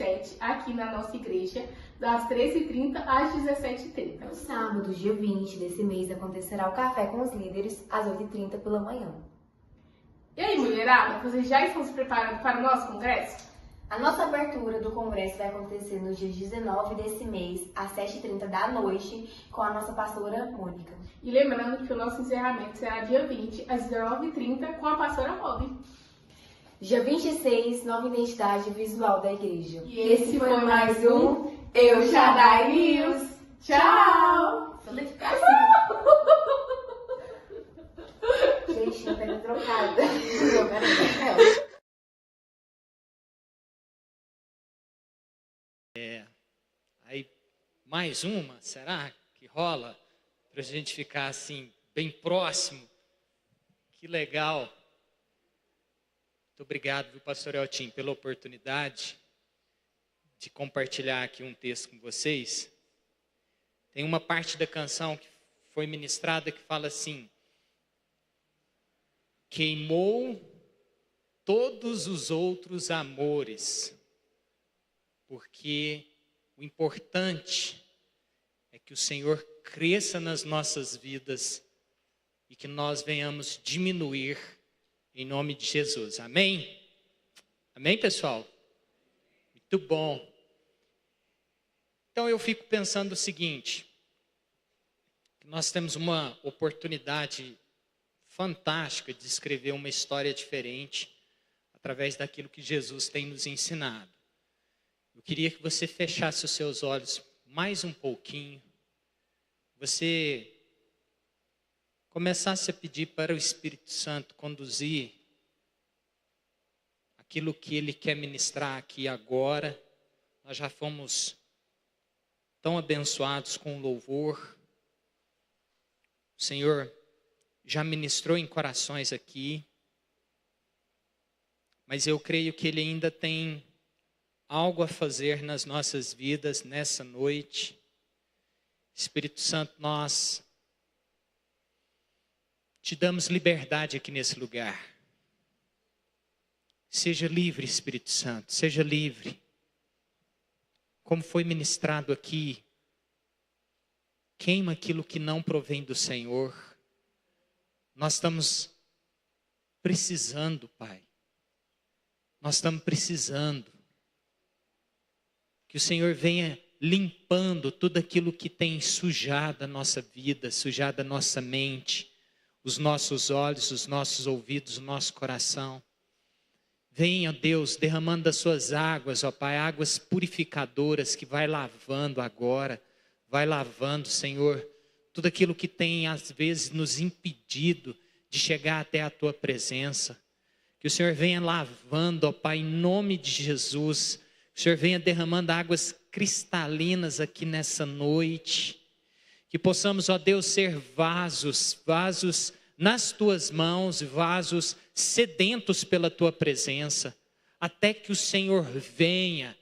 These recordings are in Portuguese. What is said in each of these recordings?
27, aqui na nossa igreja, das 13h30 às 17h30. No sábado, dia 20 desse mês, acontecerá o Café com os Líderes, às 8h30 pela manhã. E aí, mulherada, vocês já estão se preparando para o nosso congresso? A nossa abertura do congresso vai acontecer no dia 19 desse mês, às 7h30 da noite, com a nossa pastora Mônica. E lembrando que o nosso encerramento será dia 20, às 19h30, com a pastora Rob. Dia 26, nova identidade visual da igreja. E esse foi mais um Eu Shaddai News. Tchau! Toda que ficar assim. Gente, não pega trocada. Aí, mais uma, será que rola? Para a gente ficar assim, bem próximo. Que legal. Muito obrigado, viu, pastor Eltim, pela oportunidade de compartilhar aqui um texto com vocês. Tem uma parte da canção que foi ministrada que fala assim: queimou todos os outros amores, porque o importante é que o Senhor cresça nas nossas vidas e que nós venhamos diminuir em nome de Jesus. Amém? Amém, pessoal? Muito bom. Então eu fico pensando o seguinte: que nós temos uma oportunidade fantástica de escrever uma história diferente através daquilo que Jesus tem nos ensinado. Eu queria que você fechasse os seus olhos mais um pouquinho, você começasse a pedir para o Espírito Santo conduzir aquilo que Ele quer ministrar aqui agora. Nós já fomos tão abençoados com o louvor. O Senhor já ministrou em corações aqui, mas eu creio que Ele ainda tem algo a fazer nas nossas vidas nessa noite. Espírito Santo, nós te damos liberdade aqui nesse lugar. Seja livre, Espírito Santo, seja livre. Como foi ministrado aqui, queima aquilo que não provém do Senhor. Nós estamos precisando, Pai. Nós estamos precisando que o Senhor venha limpando tudo aquilo que tem sujado a nossa vida, sujado a nossa mente, os nossos olhos, os nossos ouvidos, o nosso coração. Venha, Deus, derramando as suas águas, ó Pai, águas purificadoras que vai lavando agora, vai lavando, Senhor, tudo aquilo que tem às vezes nos impedido de chegar até a Tua presença. Que o Senhor venha lavando, ó Pai, em nome de Jesus. Que o Senhor venha derramando águas cristalinas aqui nessa noite. Que possamos, ó Deus, ser vasos nas Tuas mãos, vasos sedentos pela Tua presença, até que o Senhor venha,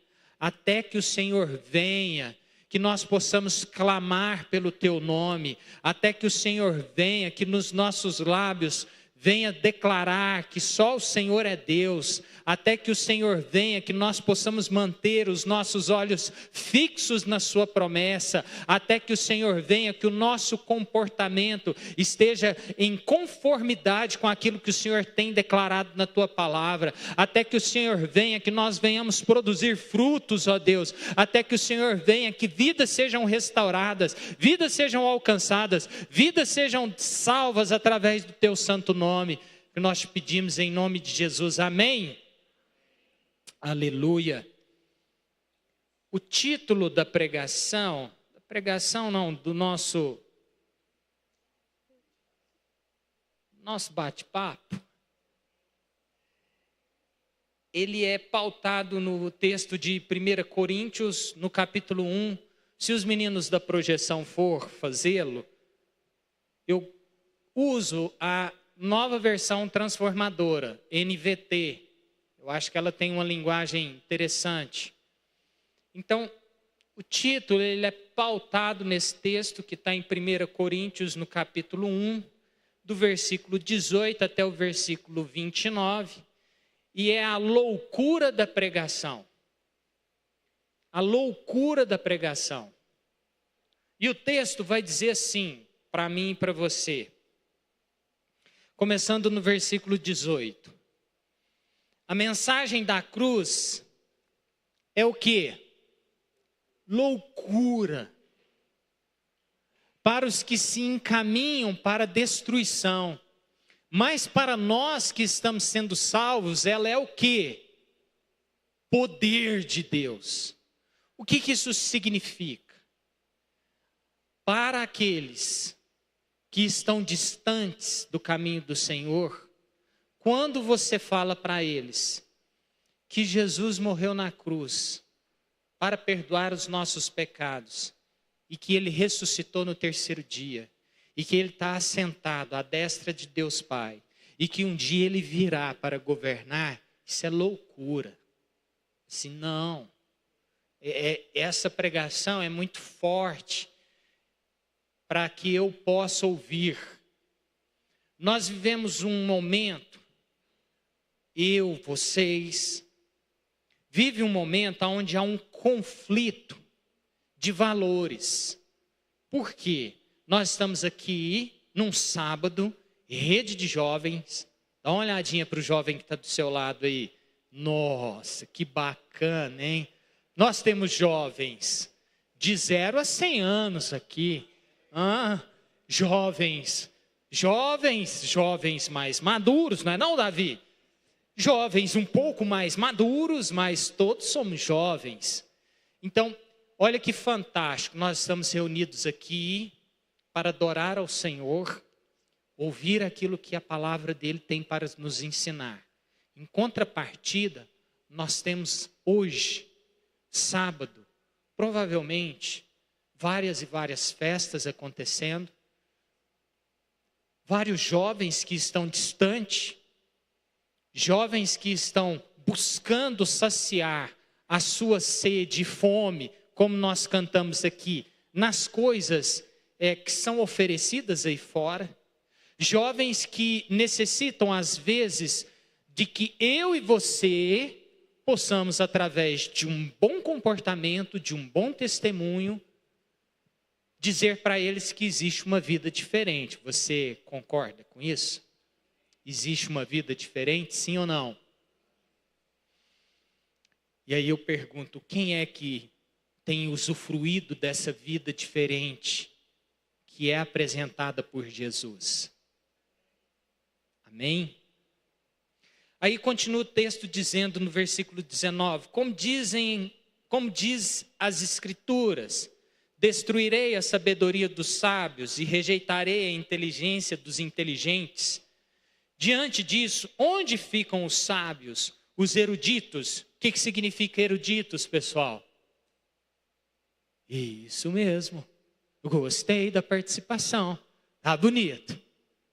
que nós possamos clamar pelo Teu nome, até que o Senhor venha, que nos nossos lábios venha declarar que só o Senhor é Deus, até que o Senhor venha, que nós possamos manter os nossos olhos fixos na sua promessa, até que o Senhor venha, que o nosso comportamento esteja em conformidade com aquilo que o Senhor tem declarado na tua palavra, até que o Senhor venha, que nós venhamos produzir frutos, ó Deus, até que o Senhor venha, que vidas sejam restauradas, vidas sejam alcançadas, vidas sejam salvas através do teu santo nome, que nós te pedimos em nome de Jesus, amém? Aleluia. O título da pregação não, do nosso bate-papo, ele é pautado no texto de 1 Coríntios, no capítulo 1. Se os meninos da projeção for fazê-lo, eu uso a nova versão transformadora, NVT. Eu acho que ela tem uma linguagem interessante. Então, o título ele é pautado nesse texto que está em 1 Coríntios, no capítulo 1, do versículo 18 até o versículo 29, e é a loucura da pregação. a loucura da pregação. E o texto vai dizer assim, para mim e para você. Começando no versículo 18. A mensagem da cruz é o quê? Loucura. Para os que se encaminham para a destruição. Mas para nós que estamos sendo salvos, ela é o quê? Poder de Deus. O que isso significa? Para aqueles que estão distantes do caminho do Senhor, quando você fala para eles que Jesus morreu na cruz para perdoar os nossos pecados e que Ele ressuscitou no terceiro dia e que Ele está assentado à destra de Deus Pai e que um dia Ele virá para governar, isso é loucura. Assim, não, essa pregação é muito forte para que eu possa ouvir. Nós vivemos um momento, vocês, vive um momento onde há um conflito de valores. Por quê? Nós estamos aqui num sábado, rede de jovens. Dá uma olhadinha para o jovem que está do seu lado aí. Nossa, que bacana, hein? Nós temos jovens de 0 a 100 anos aqui. Jovens mais maduros, não é não, Davi? Jovens um pouco mais maduros, mas todos somos jovens. Então, olha que fantástico, nós estamos reunidos aqui para adorar ao Senhor, ouvir aquilo que a palavra dele tem para nos ensinar. Em contrapartida, nós temos hoje, sábado, provavelmente, várias e várias festas acontecendo, vários jovens que estão distantes, jovens que estão buscando saciar a sua sede e fome, como nós cantamos aqui, nas coisas que são oferecidas aí fora, jovens que necessitam às vezes de que eu e você possamos, através de um bom comportamento, de um bom testemunho, dizer para eles que existe uma vida diferente. Você concorda com isso? Existe uma vida diferente, sim ou não? E aí eu pergunto, quem é que tem usufruído dessa vida diferente que é apresentada por Jesus? Amém? Aí continua o texto dizendo no versículo 19, como diz as Escrituras, destruirei a sabedoria dos sábios e rejeitarei a inteligência dos inteligentes. Diante disso, onde ficam os sábios, os eruditos? O que significa eruditos, pessoal? Isso mesmo. Gostei da participação. Tá bonito.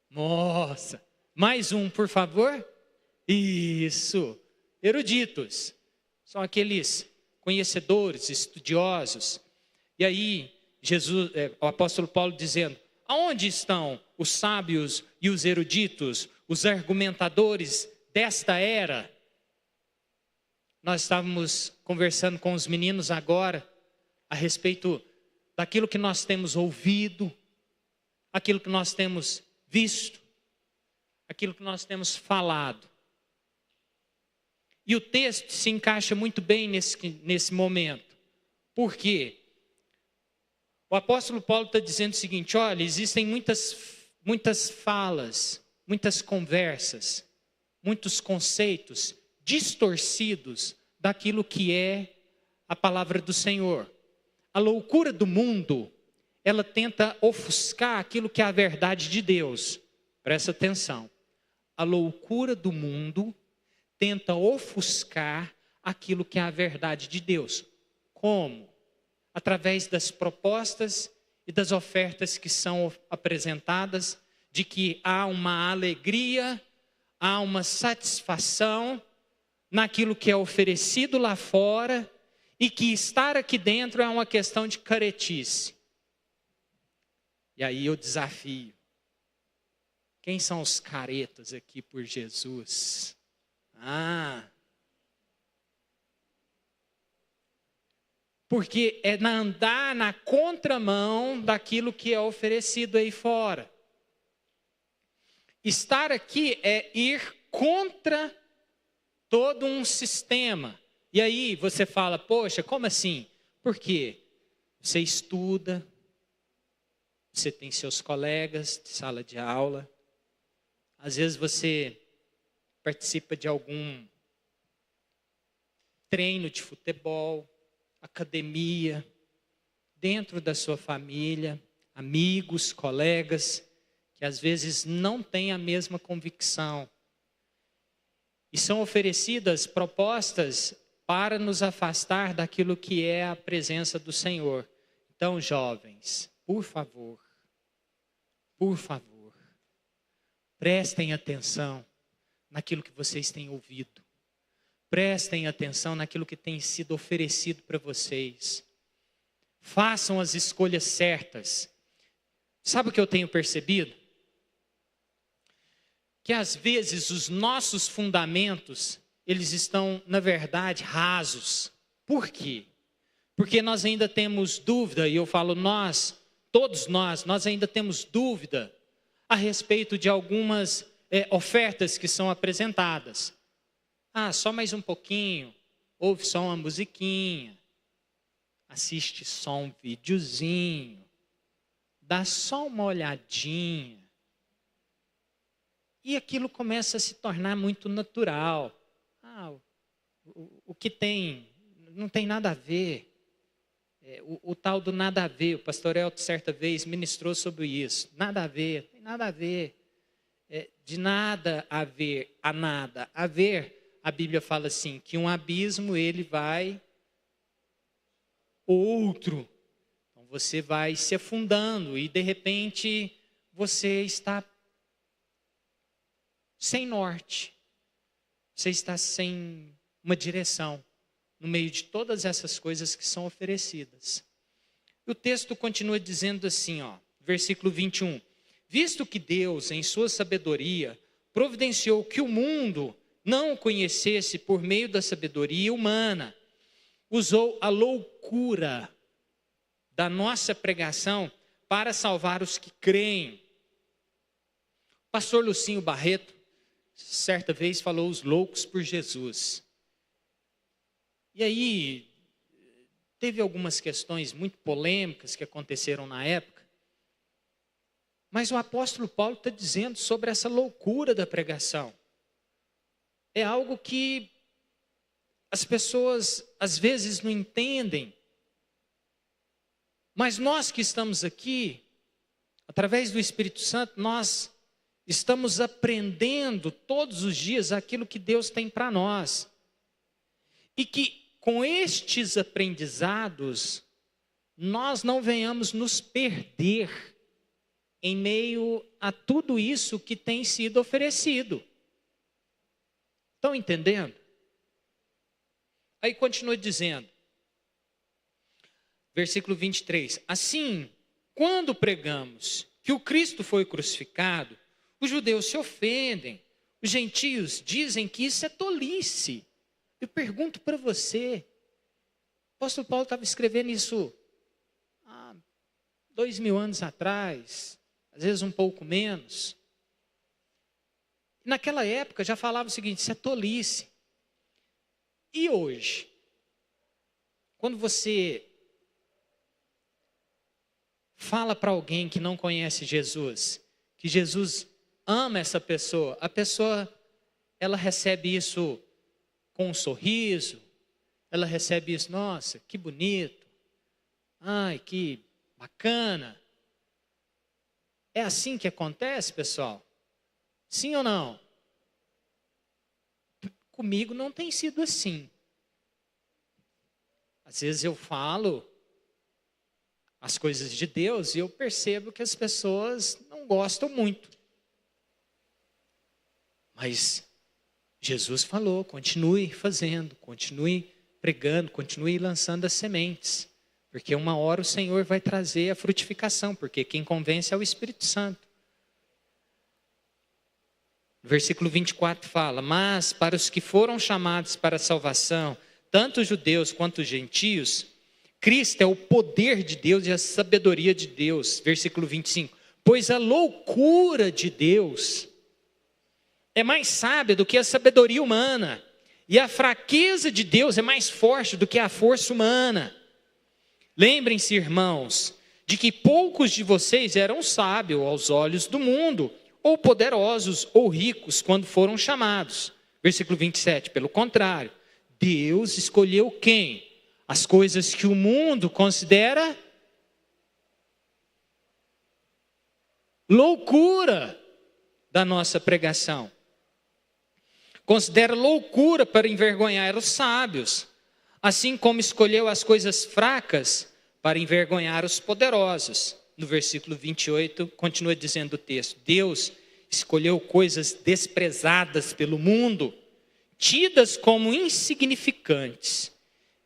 Nossa. Mais um, por favor. Isso. Eruditos. São aqueles conhecedores, estudiosos. E aí, o apóstolo Paulo dizendo, aonde estão os sábios e os eruditos, os argumentadores desta era? Nós estávamos conversando com os meninos agora a respeito daquilo que nós temos ouvido, aquilo que nós temos visto, aquilo que nós temos falado. E o texto se encaixa muito bem nesse momento. Por quê? O apóstolo Paulo está dizendo o seguinte, olha, existem muitas falas, muitas conversas, muitos conceitos distorcidos daquilo que é a palavra do Senhor. A loucura do mundo, ela tenta ofuscar aquilo que é a verdade de Deus. Presta atenção. A loucura do mundo tenta ofuscar aquilo que é a verdade de Deus. Como? Através das propostas e das ofertas que são apresentadas, de que há uma alegria, há uma satisfação naquilo que é oferecido lá fora, e que estar aqui dentro é uma questão de caretice. E aí eu desafio. Quem são os caretas aqui por Jesus? Porque é andar na contramão daquilo que é oferecido aí fora. Estar aqui é ir contra todo um sistema. E aí você fala, poxa, como assim? Por quê? Você estuda, você tem seus colegas de sala de aula, às vezes você participa de algum treino de futebol, academia, dentro da sua família, amigos, colegas, que às vezes não têm a mesma convicção. E são oferecidas propostas para nos afastar daquilo que é a presença do Senhor. Então, jovens, por favor, prestem atenção naquilo que vocês têm ouvido. Prestem atenção naquilo que tem sido oferecido para vocês. Façam as escolhas certas. Sabe o que eu tenho percebido? Que às vezes os nossos fundamentos, eles estão, na verdade, rasos. Por quê? Porque nós ainda temos dúvida, e eu falo nós, todos nós ainda temos dúvida a respeito de algumas ofertas que são apresentadas. Ah, só mais um pouquinho, ouve só uma musiquinha, assiste só um videozinho, dá só uma olhadinha. E aquilo começa a se tornar muito natural. Ah, o que tem, não tem nada a ver. O tal do nada a ver, o pastor Elton certa vez ministrou sobre isso. Nada a ver, tem nada a ver. De nada a ver a nada. A ver, a Bíblia fala assim, que um abismo ele vai outro. Então você vai se afundando e de repente você está sem norte. Você está sem uma direção no meio de todas essas coisas que são oferecidas. O texto continua dizendo assim, versículo 21. Visto que Deus, em sua sabedoria, providenciou que o mundo não o conhecesse por meio da sabedoria humana, usou a loucura da nossa pregação para salvar os que creem. O pastor Lucinho Barreto, certa vez, falou os loucos por Jesus. E aí, teve algumas questões muito polêmicas que aconteceram na época, mas o apóstolo Paulo está dizendo sobre essa loucura da pregação. É algo que as pessoas às vezes não entendem, mas nós que estamos aqui, através do Espírito Santo, nós estamos aprendendo todos os dias aquilo que Deus tem para nós. E que com estes aprendizados, nós não venhamos nos perder em meio a tudo isso que tem sido oferecido. Estão entendendo? Aí continua dizendo, versículo 23. Assim, quando pregamos que o Cristo foi crucificado, os judeus se ofendem, os gentios dizem que isso é tolice. Eu pergunto para você, o apóstolo Paulo estava escrevendo isso há 2000 anos atrás, às vezes um pouco menos. Naquela época já falava o seguinte, isso é tolice. E hoje, quando você fala para alguém que não conhece Jesus, que Jesus ama essa pessoa, a pessoa, ela recebe isso com um sorriso, ela recebe isso, nossa, que bonito, ai, que bacana. É assim que acontece, pessoal? Sim ou não? Comigo não tem sido assim. Às vezes eu falo as coisas de Deus e eu percebo que as pessoas não gostam muito. Mas Jesus falou, continue fazendo, continue pregando, continue lançando as sementes. Porque uma hora o Senhor vai trazer a frutificação, porque quem convence é o Espírito Santo. Versículo 24 fala, mas para os que foram chamados para a salvação, tanto os judeus quanto os gentios, Cristo é o poder de Deus e a sabedoria de Deus. Versículo 25. Pois a loucura de Deus é mais sábia do que a sabedoria humana, e a fraqueza de Deus é mais forte do que a força humana. Lembrem-se, irmãos, de que poucos de vocês eram sábios aos olhos do mundo, ou poderosos, ou ricos, quando foram chamados. Versículo 27, pelo contrário, Deus escolheu quem? As coisas que o mundo considera loucura da nossa pregação. Considera loucura para envergonhar os sábios, assim como escolheu as coisas fracas para envergonhar os poderosos. No versículo 28, continua dizendo o texto: Deus escolheu coisas desprezadas pelo mundo, tidas como insignificantes,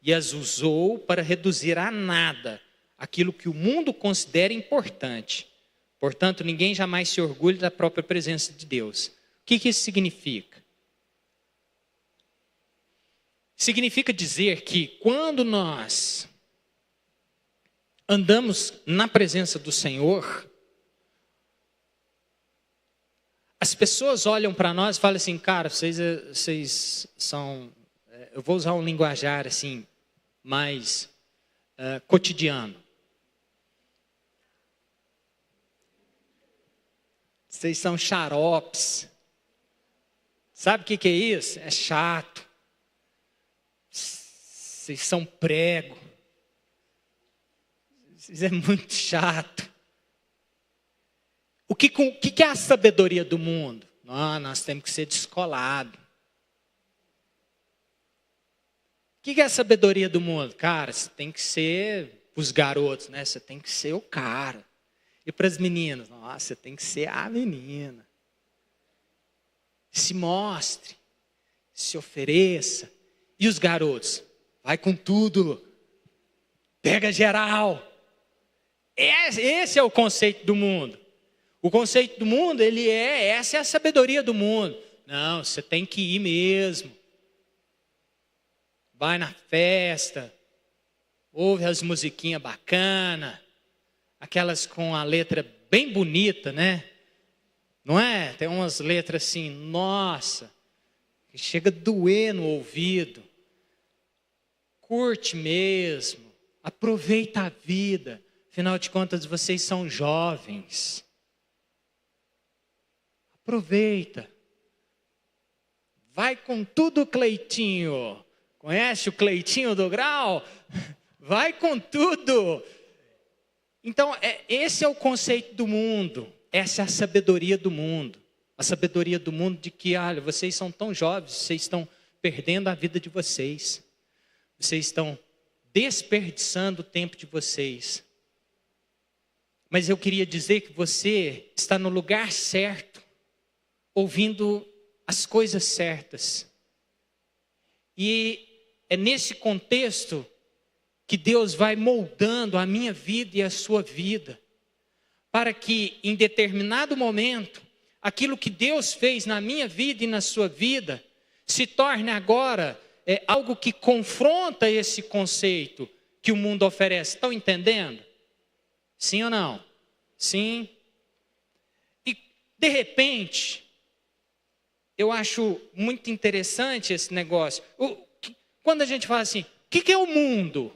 e as usou para reduzir a nada aquilo que o mundo considera importante. Portanto, ninguém jamais se orgulhe da própria presença de Deus. O que isso significa? Significa dizer que quando nós andamos na presença do Senhor, as pessoas olham para nós e falam assim: cara, vocês são, eu vou usar um linguajar assim, mais cotidiano. Vocês são xaropes. Sabe o que é isso? É chato. Vocês são prego. Vocês é muito chato. O que é a sabedoria do mundo? Nós temos que ser descolado. O que é a sabedoria do mundo? Cara, você tem que ser, os garotos, né? Você tem que ser o cara. E para as meninas? Nossa, você tem que ser a menina. Se mostre, se ofereça. E os garotos? Vai com tudo. Pega geral. Esse é o conceito do mundo. O conceito do mundo, essa é a sabedoria do mundo. Não, você tem que ir mesmo. Vai na festa, ouve as musiquinhas bacanas, aquelas com a letra bem bonita, né? Não é? Tem umas letras assim, nossa, que chega a doer no ouvido. Curte mesmo, aproveita a vida. Afinal de contas, vocês são jovens. Aproveita. Vai com tudo, Cleitinho. Conhece o Cleitinho do Grau? Vai com tudo. Então, esse é o conceito do mundo. Essa é a sabedoria do mundo. A sabedoria do mundo de que, olha, vocês são tão jovens, vocês estão perdendo a vida de vocês. Vocês estão desperdiçando o tempo de vocês. Mas eu queria dizer que você está no lugar certo, ouvindo as coisas certas. E é nesse contexto que Deus vai moldando a minha vida e a sua vida, para que em determinado momento, aquilo que Deus fez na minha vida e na sua vida, se torne agora algo que confronta esse conceito que o mundo oferece. Estão entendendo? Sim ou não? Sim. E, de repente, eu acho muito interessante esse negócio. Quando a gente fala assim, o que é o mundo?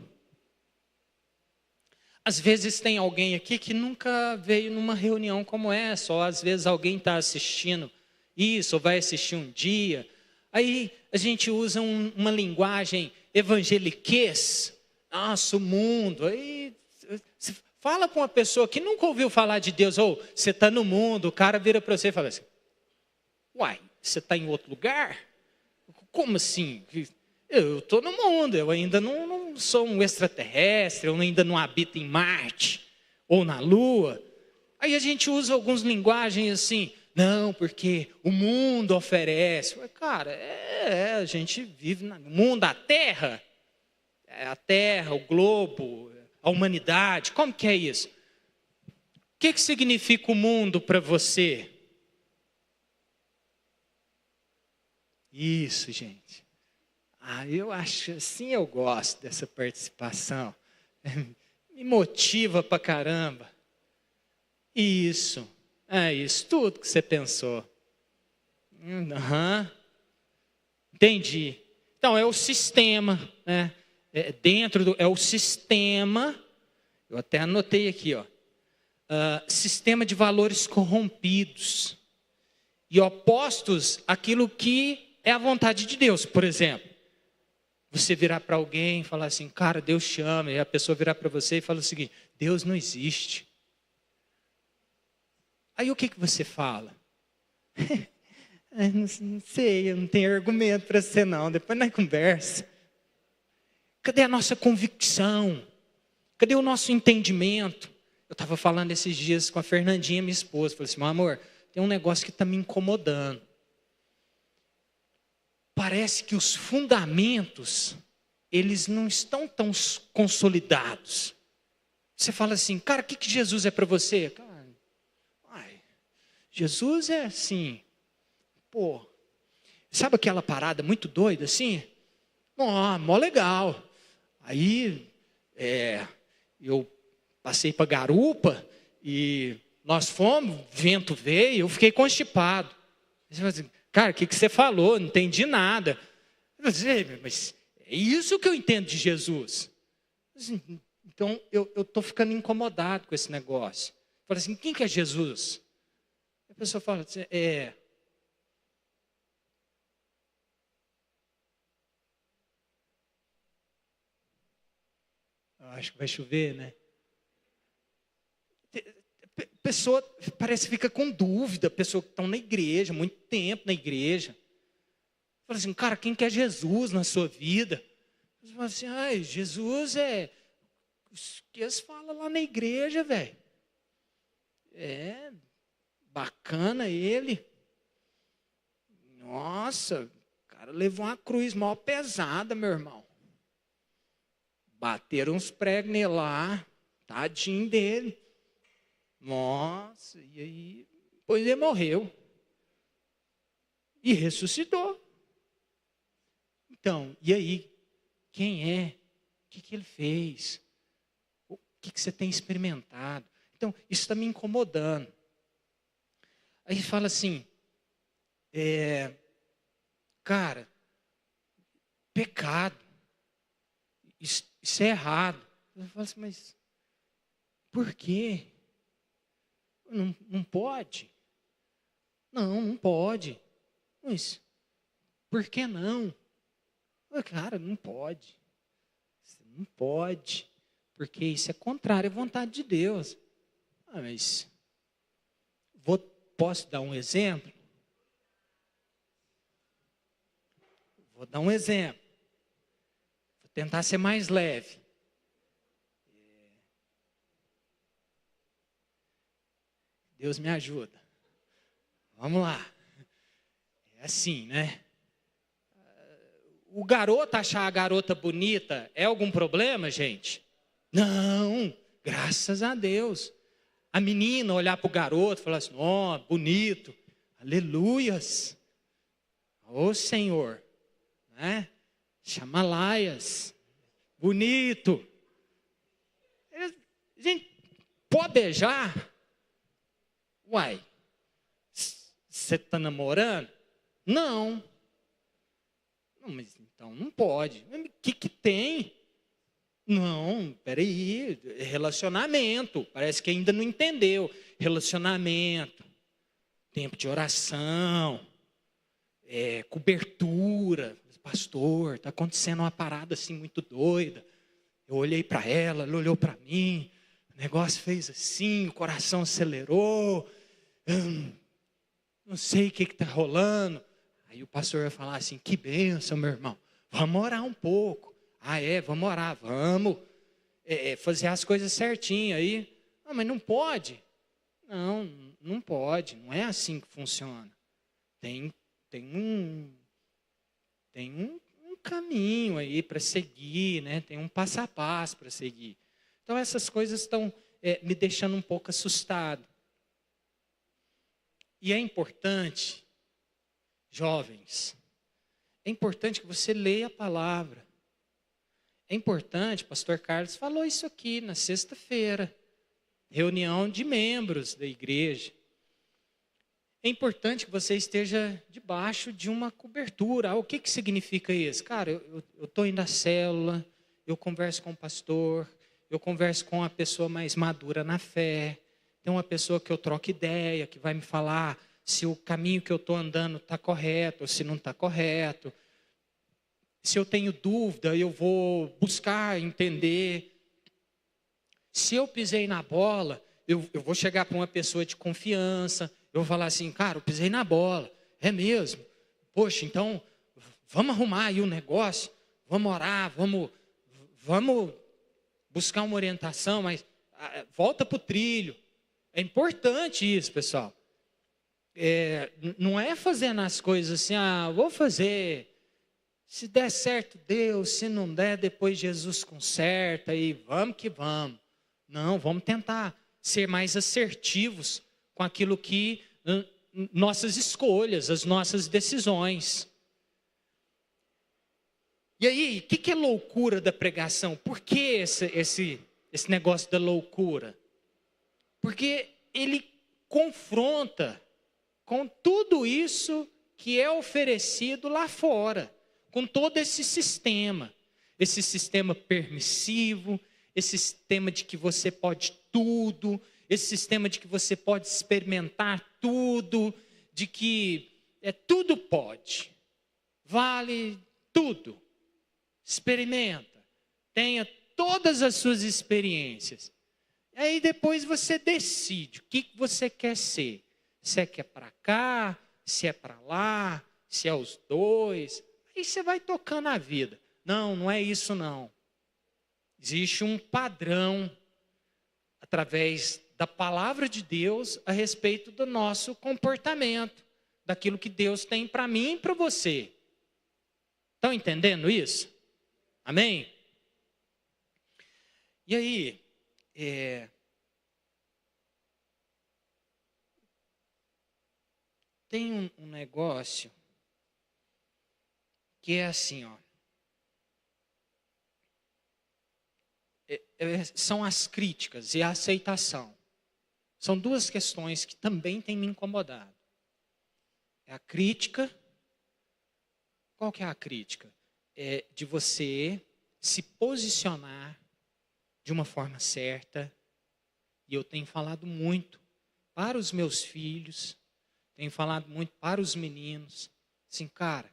Às vezes tem alguém aqui que nunca veio numa reunião como essa, ou às vezes alguém está assistindo isso, ou vai assistir um dia. Aí a gente usa uma linguagem evangeliquez. Nossa, o mundo. Aí você fala com uma pessoa que nunca ouviu falar de Deus, ou você está no mundo, o cara vira para você e fala assim: uai, você está em outro lugar? Como assim? Eu estou no mundo, eu ainda não sou um extraterrestre, eu ainda não habito em Marte ou na Lua. Aí a gente usa algumas linguagens assim, não, porque o mundo oferece. Cara, a gente vive no mundo, a Terra, o globo, a humanidade, como que é isso? O que significa o mundo para você? Isso, gente. Eu acho assim, eu gosto dessa participação. Me motiva pra caramba. Isso, é isso, tudo que você pensou. Aham. Entendi. Então, é o sistema, né? É o sistema, eu até anotei aqui, ó. Sistema de valores corrompidos e opostos àquilo que é a vontade de Deus. Por exemplo, você virar para alguém e falar assim, cara, Deus te ama, e a pessoa virar para você e falar o seguinte, Deus não existe. Aí o que você fala? Não sei, eu não tenho argumento para você não, depois nós conversa. Cadê a nossa convicção? Cadê o nosso entendimento? Eu estava falando esses dias com a Fernandinha, minha esposa, falei assim, meu amor, tem um negócio que está me incomodando. Parece que os fundamentos, eles não estão tão consolidados. Você fala assim, cara, o que Jesus é para você? Cara, Jesus é assim, pô, sabe aquela parada muito doida assim? Mó legal. Aí, eu passei para Garupa e nós fomos, vento veio, eu fiquei constipado. Você fala assim, cara, o que você falou? Não entendi nada. Eu falei, mas é isso que eu entendo de Jesus. Então, eu estou ficando incomodado com esse negócio. Eu falei assim, quem que é Jesus? A pessoa fala assim, acho que vai chover, né? Pessoa parece que fica com dúvida, pessoa que está na igreja, muito tempo na igreja. Fala assim, cara, quem que é Jesus na sua vida? Você fala assim, Jesus é o que eles falam lá na igreja, velho. Bacana ele. Nossa, o cara levou uma cruz mal pesada, meu irmão. Bateram uns pregos nele lá, tadinho dele. Nossa, e aí, depois ele morreu. E ressuscitou. Então, e aí? Quem é? O que ele fez? O que você tem experimentado? Então, isso está me incomodando. Aí fala assim, cara, pecado, isso é errado. Eu falo assim, mas por quê? Não pode? Não pode. Mas por que não? Cara, não pode. Não pode, porque isso é contrário à vontade de Deus. Mas posso dar um exemplo? Vou dar um exemplo. Vou tentar ser mais leve. Deus me ajuda. Vamos lá. É assim, né? O garoto achar a garota bonita é algum problema, gente? Não, graças a Deus. A menina olhar para o garoto e falar assim, bonito, aleluias. Ô Senhor, né? Chamalaias, bonito. Gente, pode beijar? Uai, você está namorando? Não. Mas então não pode. O que tem? Não, peraí, relacionamento. Parece que ainda não entendeu. Relacionamento, tempo de oração, cobertura. Pastor, está acontecendo uma parada assim muito doida. Eu olhei para ela olhou para mim. O negócio fez assim, o coração acelerou. Não sei o que está rolando. Aí o pastor vai falar assim, que bênção, meu irmão. Vamos orar um pouco. Vamos orar, vamos. Fazer as coisas certinho aí. Mas não pode. Não pode. Não é assim que funciona. Tem um caminho aí para seguir, né? Tem um passo a passo para seguir. Então essas coisas estão me deixando um pouco assustado. E é importante, jovens, é importante que você leia a palavra. É importante, pastor Carlos falou isso aqui na sexta-feira, reunião de membros da igreja. É importante que você esteja debaixo de uma cobertura. O que significa isso? Cara, eu estou indo à célula, eu converso com o pastor, eu converso com uma pessoa mais madura na fé, tem uma pessoa que eu troco ideia, que vai me falar se o caminho que eu estou andando está correto ou se não está correto. Se eu tenho dúvida, eu vou buscar entender. Se eu pisei na bola, eu vou chegar para uma pessoa de confiança, eu vou falar assim, cara, eu pisei na bola, é mesmo? Poxa, então, vamos arrumar aí o negócio, vamos orar, vamos buscar uma orientação, mas volta para o trilho. É importante isso, pessoal. Não é fazendo as coisas assim, vou fazer, se der certo, Deus, se não der, depois Jesus conserta e vamos que vamos. Não, vamos tentar ser mais assertivos com aquilo que nossas escolhas, as nossas decisões. E aí, o que é loucura da pregação? Por que esse negócio da loucura? Porque ele confronta com tudo isso que é oferecido lá fora, com todo esse sistema permissivo, esse sistema de que você pode tudo, esse sistema de que você pode experimentar tudo, de que tudo pode, vale tudo, experimenta, tenha todas as suas experiências. Aí depois você decide o que você quer ser. Se é que é para cá, se é para lá, se é os dois. Aí você vai tocando a vida. Não é isso não. Existe um padrão através da palavra de Deus a respeito do nosso comportamento, daquilo que Deus tem para mim e para você. Estão entendendo isso? Amém? E aí, tem um negócio que é assim, ó. São as críticas e a aceitação. São duas questões que também têm me incomodado. É a crítica. Qual que é a crítica? É de você se posicionar de uma forma certa. E eu tenho falado muito para os meus filhos, tenho falado muito para os meninos. Assim, cara,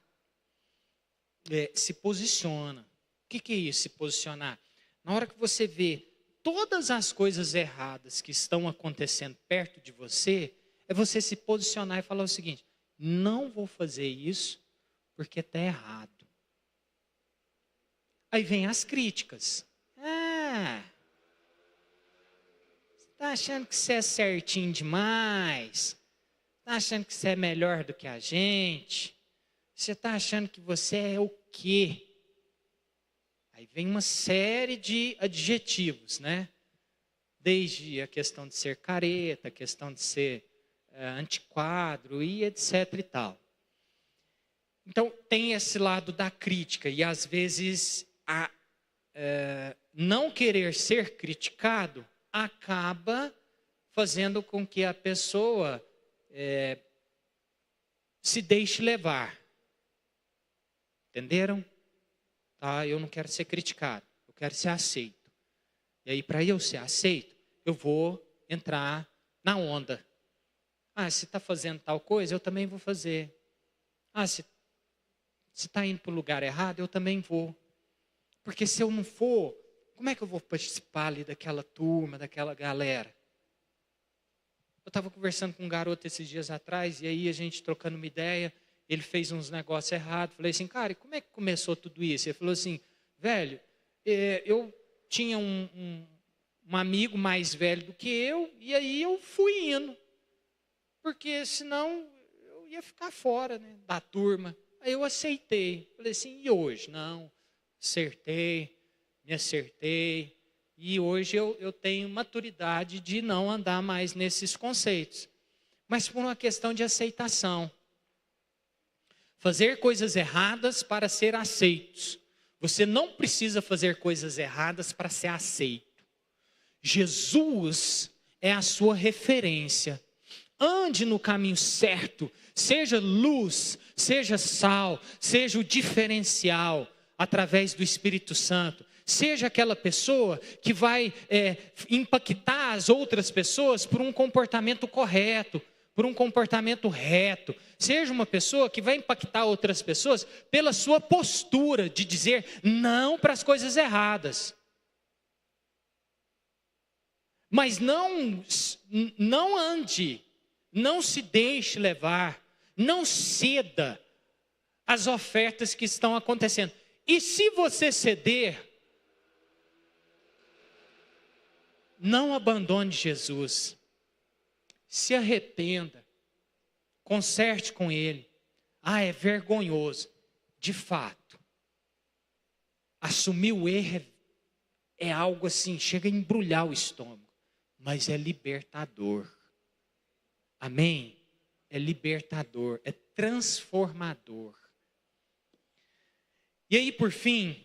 se posiciona. O que é isso, se posicionar? Na hora que você vê todas as coisas erradas que estão acontecendo perto de você, é você se posicionar e falar o seguinte: não vou fazer isso porque está errado. Aí vem as críticas. Você está achando que você é certinho demais? Está achando que você é melhor do que a gente? Você está achando que você é o quê? Aí vem uma série de adjetivos, né? Desde a questão de ser careta, a questão de ser antiquado e etc e tal. Então, tem esse lado da crítica e às vezes não querer ser criticado acaba fazendo com que a pessoa se deixe levar. Entenderam? Tá, eu não quero ser criticado, eu quero ser aceito. E aí, para eu ser aceito, eu vou entrar na onda. Se está fazendo tal coisa, eu também vou fazer. Se está indo para o lugar errado, eu também vou. Porque se eu não for, como é que eu vou participar ali daquela turma, daquela galera? Eu estava conversando com um garoto esses dias atrás, e aí a gente trocando uma ideia, ele fez uns negócios errados. Falei assim, cara, e como é que começou tudo isso? Ele falou assim, velho, eu tinha um amigo mais velho do que eu, e aí eu fui indo. Porque senão eu ia ficar fora, né, da turma. Aí eu aceitei. Falei assim, e hoje? Não, me acertei. E hoje eu tenho maturidade de não andar mais nesses conceitos. Mas por uma questão de aceitação. Fazer coisas erradas para ser aceitos. Você não precisa fazer coisas erradas para ser aceito. Jesus é a sua referência. Ande no caminho certo, seja luz, seja sal, seja o diferencial através do Espírito Santo. Seja aquela pessoa que vai impactar as outras pessoas por um comportamento correto, por um comportamento reto. Seja uma pessoa que vai impactar outras pessoas pela sua postura de dizer não para as coisas erradas. Mas não ande, não se deixe levar, não ceda às ofertas que estão acontecendo. E se você ceder, não abandone Jesus. Se arrependa, conserte com Ele. É vergonhoso. De fato, assumir o erro é algo assim, chega a embrulhar o estômago, mas é libertador. Amém? É libertador, é transformador. E aí, por fim,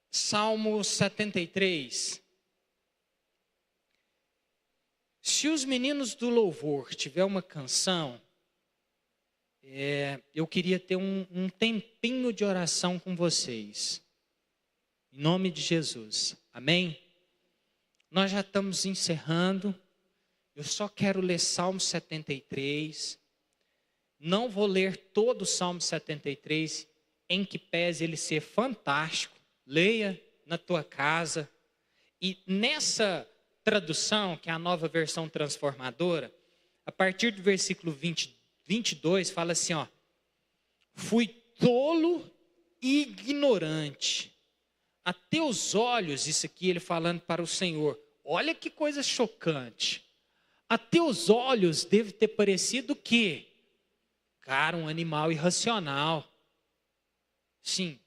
Salmo 73. Se os meninos do louvor tiver uma canção, eu queria ter um tempinho de oração com vocês. Em nome de Jesus. Amém? Nós já estamos encerrando. Eu só quero ler Salmo 73. Não vou ler todo o Salmo 73, em que pese ele ser fantástico. Leia na tua casa. E nessa tradução, que é a nova versão transformadora, a partir do versículo 22, fala assim, fui tolo e ignorante. A teus olhos, isso aqui ele falando para o Senhor, olha que coisa chocante. A teus olhos deve ter parecido o quê? Cara, um animal irracional. Sim.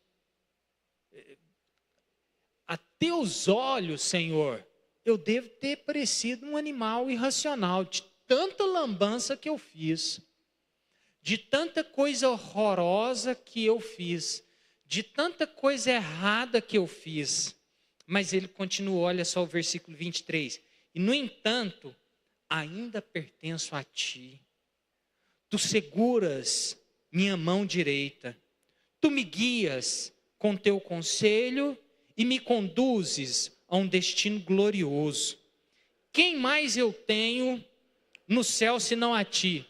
A teus olhos, Senhor, eu devo ter parecido um animal irracional, de tanta lambança que eu fiz, de tanta coisa horrorosa que eu fiz, de tanta coisa errada que eu fiz. Mas ele continuou, olha só o versículo 23. E no entanto, ainda pertenço a ti. Tu seguras minha mão direita. Tu me guias com teu conselho e me conduzes a um destino glorioso. Quem mais eu tenho no céu senão a ti?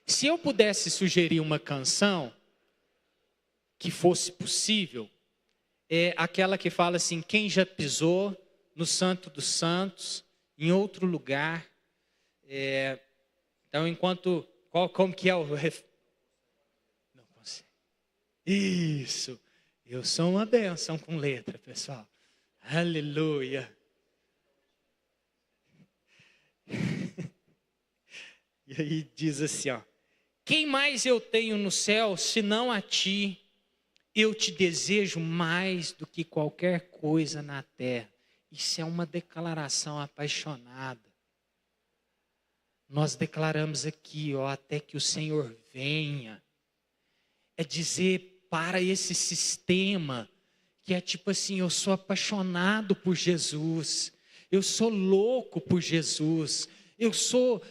Se eu pudesse sugerir uma canção que fosse possível, é aquela que fala assim, quem já pisou no Santo dos Santos, em outro lugar. Então, como que é o não consigo. Isso. Eu sou uma bênção com letra, pessoal. Aleluia. E aí diz assim, quem mais eu tenho no céu, senão a ti? Eu te desejo mais do que qualquer coisa na terra. Isso é uma declaração apaixonada. Nós declaramos aqui, até que o Senhor venha. É dizer para esse sistema que é tipo assim, eu sou apaixonado por Jesus, eu sou louco por Jesus, eu sou,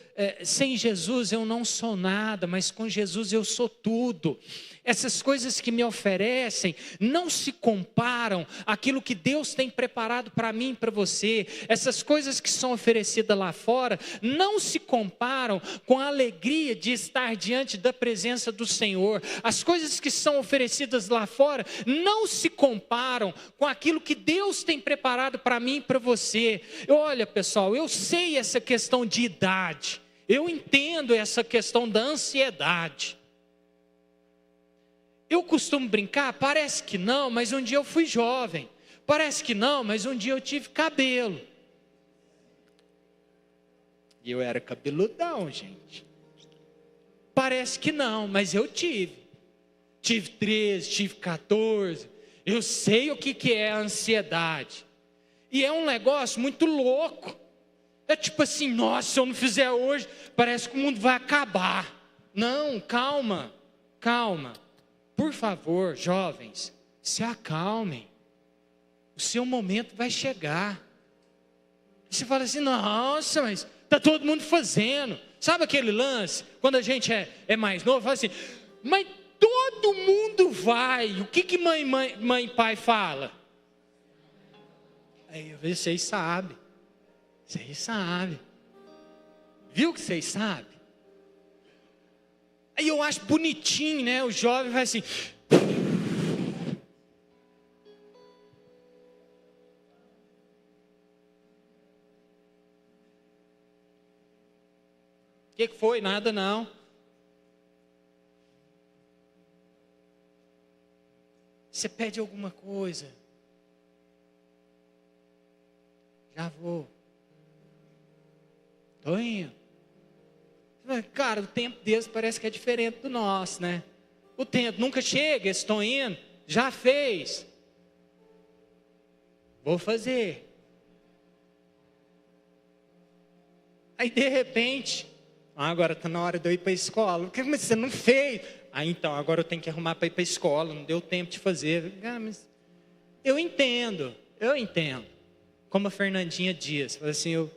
sem Jesus eu não sou nada, mas com Jesus eu sou tudo. Essas coisas que me oferecem não se comparam àquilo que Deus tem preparado para mim e para você. Essas coisas que são oferecidas lá fora não se comparam com a alegria de estar diante da presença do Senhor. As coisas que são oferecidas lá fora não se comparam com aquilo que Deus tem preparado para mim e para você. Olha, pessoal, eu sei essa questão de idade. Eu entendo essa questão da ansiedade. Eu costumo brincar, parece que não, mas um dia eu fui jovem. Parece que não, mas um dia eu tive cabelo. E eu era cabeludão, gente. Parece que não, mas eu tive. Tive 13, tive 14. Eu sei o que é a ansiedade. E é um negócio muito louco. É tipo assim, nossa, se eu não fizer hoje, parece que o mundo vai acabar. Não, calma, calma. Por favor, jovens, se acalmem. O seu momento vai chegar. E você fala assim, nossa, mas está todo mundo fazendo. Sabe aquele lance? Quando a gente é mais novo, fala assim, mas todo mundo vai. O que mãe e pai fala? Aí vocês sabem. Vocês sabem. Viu que vocês sabem? Aí eu acho bonitinho, né? O jovem vai assim. O que foi? Nada não. Você pede alguma coisa. Já vou. Estou indo. Cara, o tempo deles parece que é diferente do nosso, né? O tempo nunca chega, eles estão indo. Já fez. Vou fazer. Aí de repente, agora está na hora de eu ir para a escola. Por que você não fez? Então, agora eu tenho que arrumar para ir para a escola. Não deu tempo de fazer. Mas eu entendo. Como a Fernandinha diz. Assim,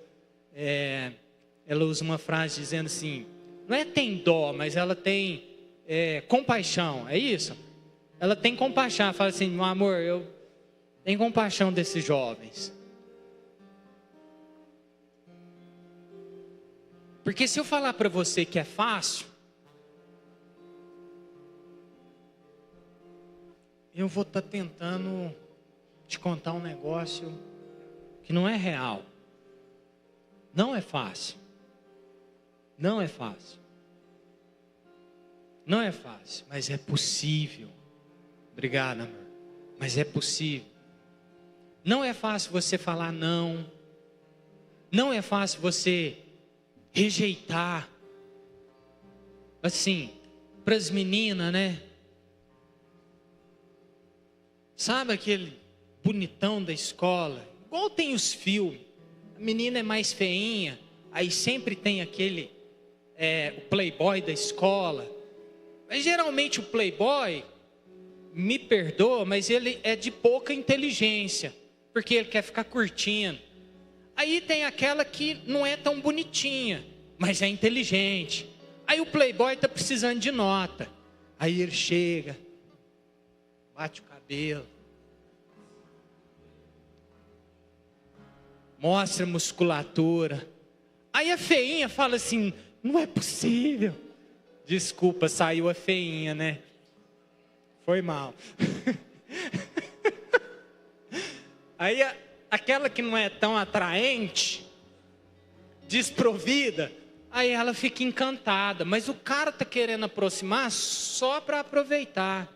ela usa uma frase dizendo assim, não é tem dó, mas ela tem compaixão. É isso? Ela tem compaixão. Fala assim, meu amor, eu tenho compaixão desses jovens. Porque se eu falar para você que é fácil, eu vou estar tentando te contar um negócio que não é real. Não é fácil. Não é fácil. Não é fácil, mas é possível. Obrigado, amor. Mas é possível. Não é fácil você falar não. Não é fácil você rejeitar. Assim, para as meninas, né? Sabe aquele bonitão da escola? Igual tem os filmes. A menina é mais feinha. Aí sempre tem aquele, o playboy da escola. Mas geralmente o playboy, me perdoa, mas ele é de pouca inteligência. Porque ele quer ficar curtindo. Aí tem aquela que não é tão bonitinha, mas é inteligente. Aí o playboy está precisando de nota. Aí ele chega, bate o cabelo, mostra a musculatura. Aí a feinha fala assim, não é possível. Desculpa, saiu a feinha, né? Foi mal. Aí aquela que não é tão atraente, desprovida, aí ela fica encantada. Mas o cara está querendo aproximar só para aproveitar.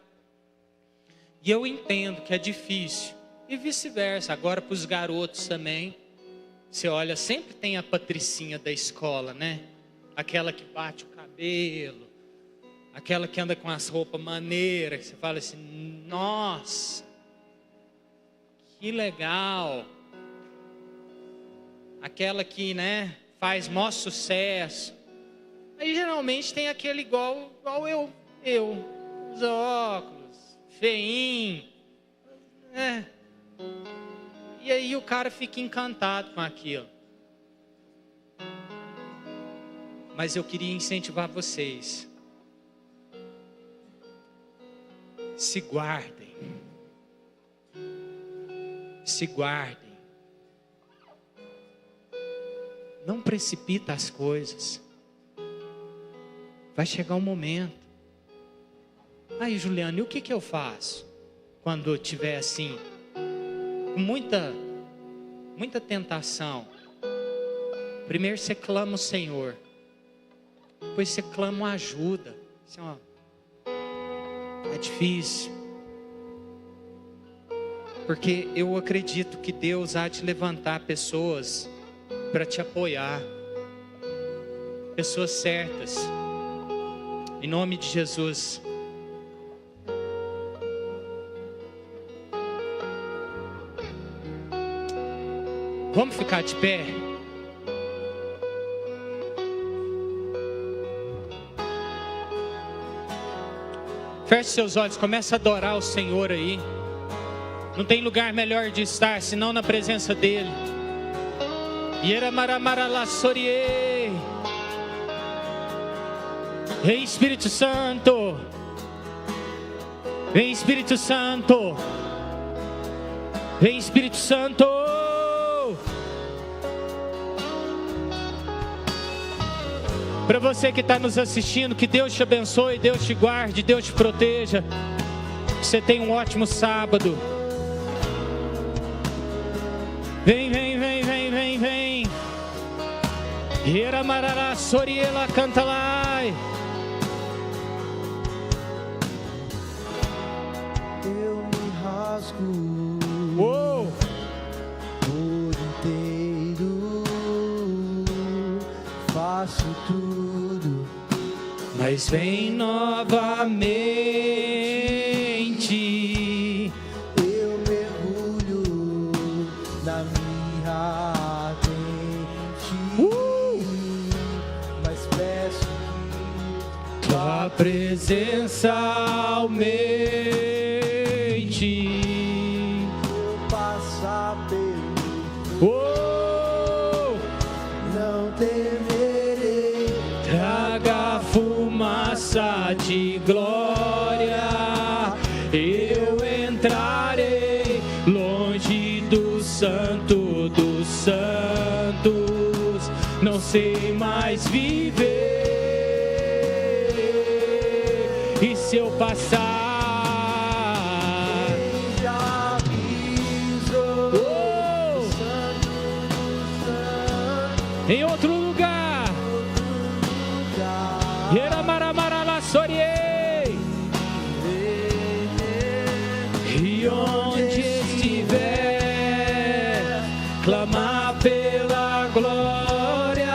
E eu entendo que é difícil. E vice-versa. Agora para os garotos também. Você olha, sempre tem a patricinha da escola, né? Aquela que bate o cabelo. Aquela que anda com as roupas maneiras. Que você fala assim, nossa, que legal. Aquela que, né, faz maior sucesso. Aí geralmente tem aquele igual eu. Os óculos, feinho. E aí o cara fica encantado com aquilo. Mas eu queria incentivar vocês. Se guardem. Se guardem. Não precipita as coisas. Vai chegar um momento. Aí, Juliana, e o que eu faço? Quando eu estiver assim, com muita tentação. Primeiro você clama o Senhor. Depois você clama uma ajuda. Assim, ó, é difícil. Porque eu acredito que Deus há de levantar pessoas para te apoiar. Pessoas certas. Em nome de Jesus. Vamos ficar de pé? Feche seus olhos, comece a adorar o Senhor aí. Não tem lugar melhor de estar senão na presença dEle. Yeramaramaralasorie. Vem Espírito Santo. Vem Espírito Santo. Vem Espírito Santo. Para você que está nos assistindo, que Deus te abençoe, Deus te guarde, Deus te proteja. Que você tenha um ótimo sábado. Vem, vem, vem, vem, vem, vem. Iramarara soriela cantalai. Eu me rasgo Oh, por inteiro, faço tudo, mas vem novamente. eu mergulho na minha ardente, mas peço que Tua presença aumente. eu passar pelo Oh, não temerei. traga fumaça de glória. Eu entrarei longe do santo dos santos. Não sei mais viver. E se eu passar Já aviso, oh, santo, santo. em outro lugar, Yeramaramaralassoriei. E onde estiver, clamar pela glória,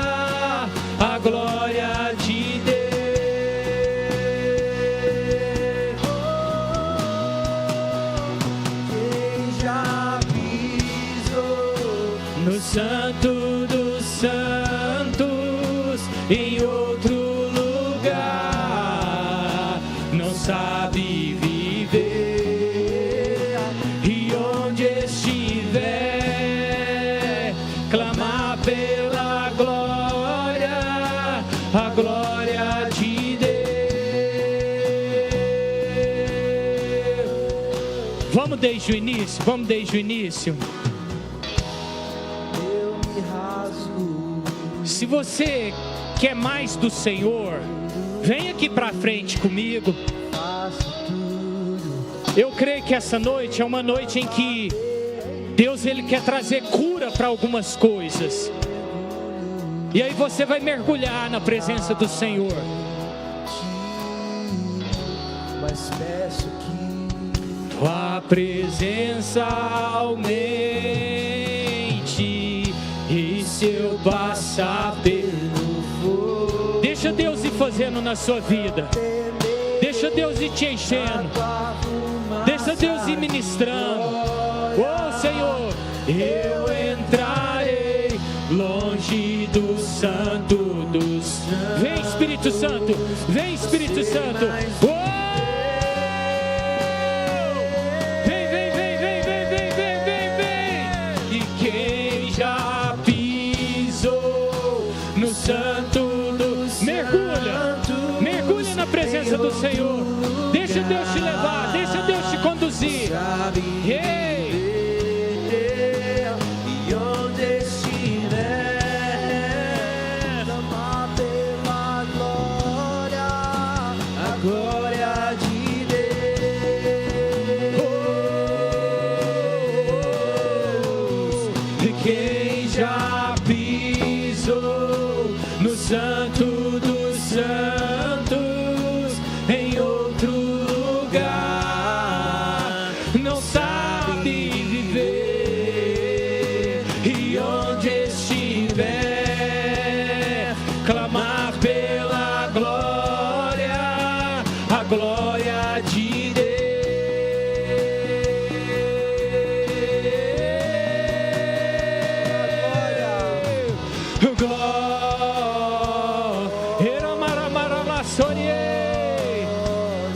a glória de Deus. Quem já pisou No santo dos santos, em outro lugar, não sabe viver. E onde estiver, clamar pela glória, a glória de Deus. Vamos desde o início, vamos desde o início. eu me rasgo, Se você quer mais do Senhor, vem aqui pra frente comigo. faço tudo, Eu creio que essa noite é uma noite em que Deus ele quer trazer cura para algumas coisas. E aí você vai mergulhar na presença do Senhor. mas peço que Tua presença aumente. E se eu passar pelo fogo, deixa Deus ir fazendo na sua vida. Deixa Deus ir te enchendo. Deixa Deus ir ministrando. Oh Senhor, eu entrarei longe do santo dos. Vem Espírito Santo, vem Espírito Santo. Oh! Vem, vem, vem, vem, vem, vem, vem, vem, vem. E quem já pisou no santo dos. Mergulha, mergulha na presença do Senhor. Deixa Deus te levar, deixa Deus te conduzir. Ei! e onde estiver, clamar pela glória, a glória de Deus. E quem já pisou no santo dos santos, em outro lugar, não sabe viver. E onde estiver, clamar pela glória, a glória de Deus. Glória.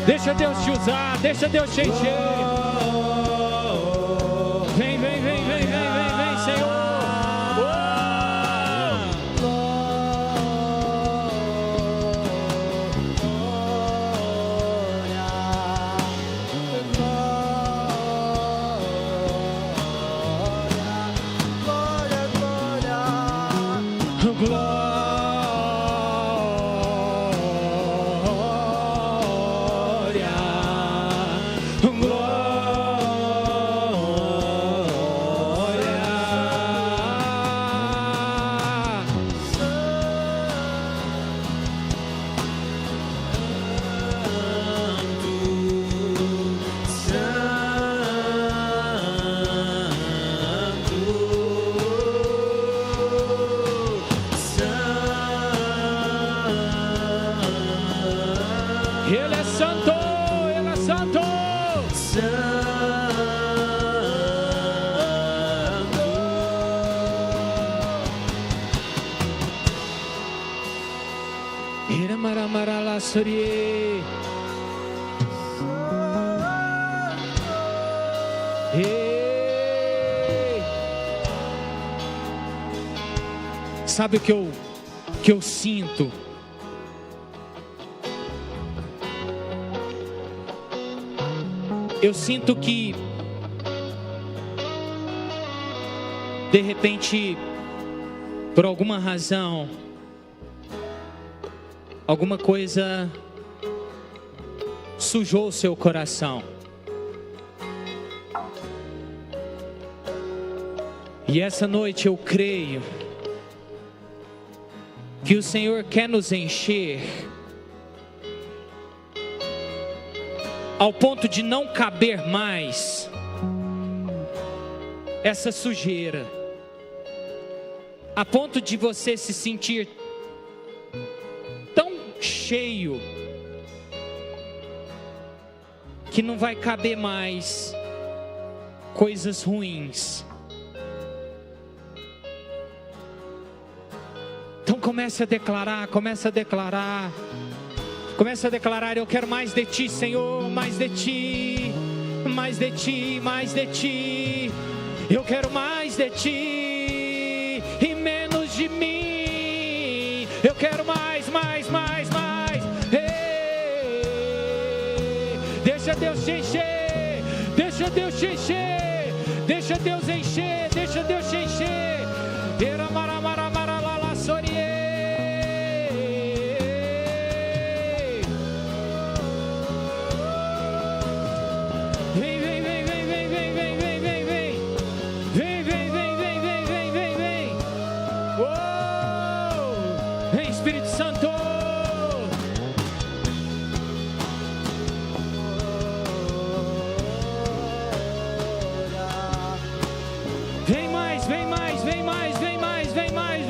Deixa Deixa Deus te usar, deixa Deus te encher. Vem, vem, vem, vem, vem, vem, vem, Senhor. Ele é santo, Ele é santo. Iramaramarala sorie. Ei. Sabe o que eu sinto? Eu sinto que, de repente, por alguma razão, alguma coisa sujou o seu coração. E essa noite eu creio que o Senhor quer nos encher ao ponto de não caber mais essa sujeira, a ponto de você se sentir tão cheio que não vai caber mais coisas ruins. Então comece a declarar, comece a declarar. Comece a declarar: eu quero mais de ti, Senhor, mais de ti, mais de ti, mais de ti. Eu quero mais de ti e menos de mim. Eu quero mais, mais, mais, mais. Ei, deixa Deus te encher, deixa Deus te encher, deixa Deus encher, deixa Deus te encher. Iramaramarala sorie. Espírito Santo, vem mais, vem mais, vem mais, vem mais, vem mais,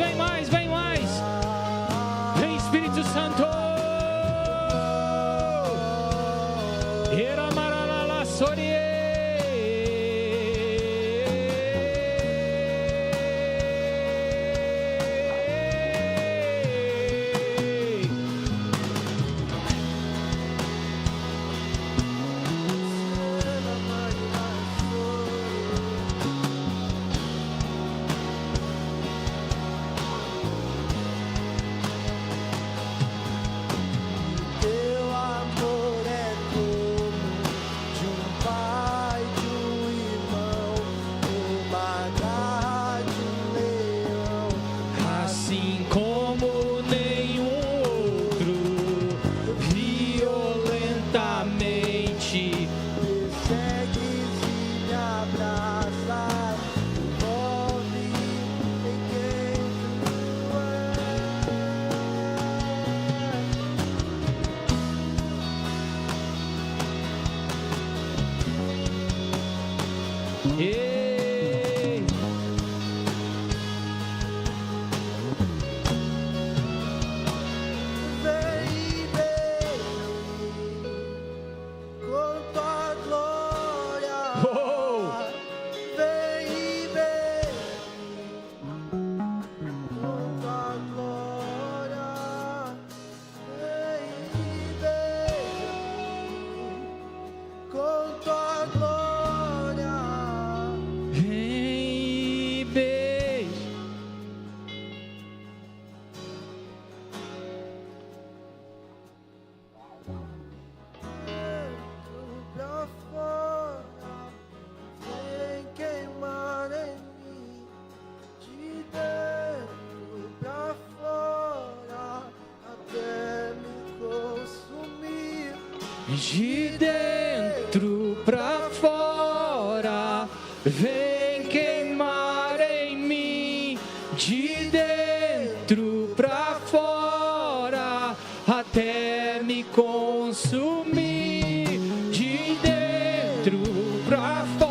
de dentro pra fora, vem queimar em mim, de dentro pra fora, até me consumir, de dentro pra fora.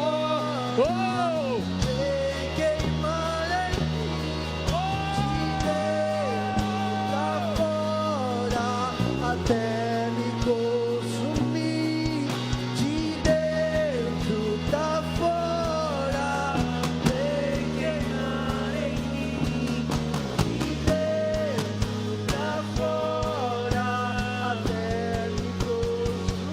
Oh! Vem queimar em mim, de dentro pra fora, até me consumir, de dentro pra fora. Vem queimar em mim, de dentro pra fora, até me consumir.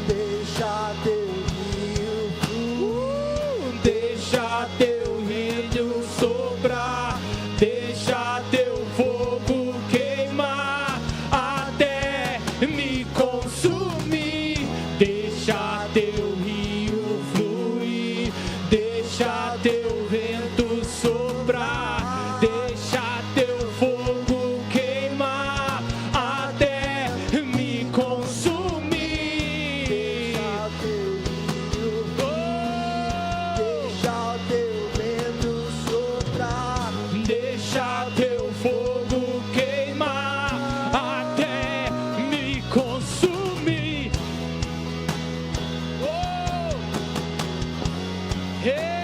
Deixa teu rio fluir, Deixa teu rio soprar, deixa teu fogo queimar, até me consumir. Deixa teu rio fluir, deixa teu vento soprar, deixa teu fogo queimar, até me consumir. deixa teu rio deixa teu vento soprar, Deixa teu fogo queimar até me consumir. Oh! Hey!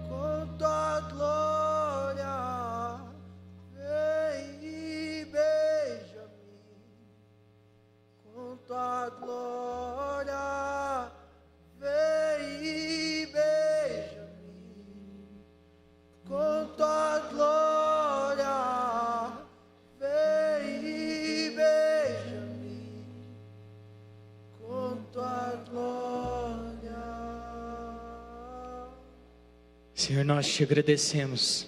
com tua glória, vem e beija-me, com tua glória, vem e beija-me, com tua glória, vem e beija-me, com tua glória. Senhor, nós te agradecemos,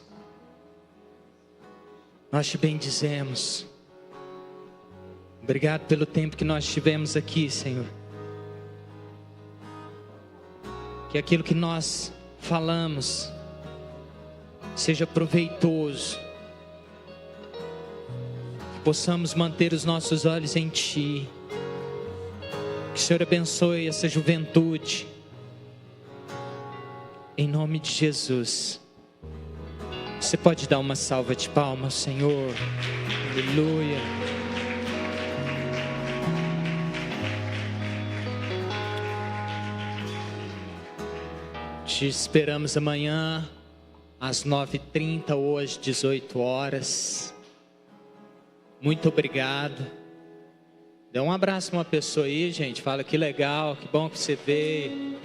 nós te bendizemos. Obrigado pelo tempo que nós tivemos aqui, Senhor. Que aquilo que nós falamos seja proveitoso, que possamos manter os nossos olhos em Ti. Que o Senhor abençoe essa juventude. Em nome de Jesus. Você pode dar uma salva de palmas, Senhor. Aleluia. Te esperamos amanhã às 9h30, hoje 18 horas. Muito obrigado. Dê um abraço a uma pessoa aí, gente. Fala que legal, que bom que você veio.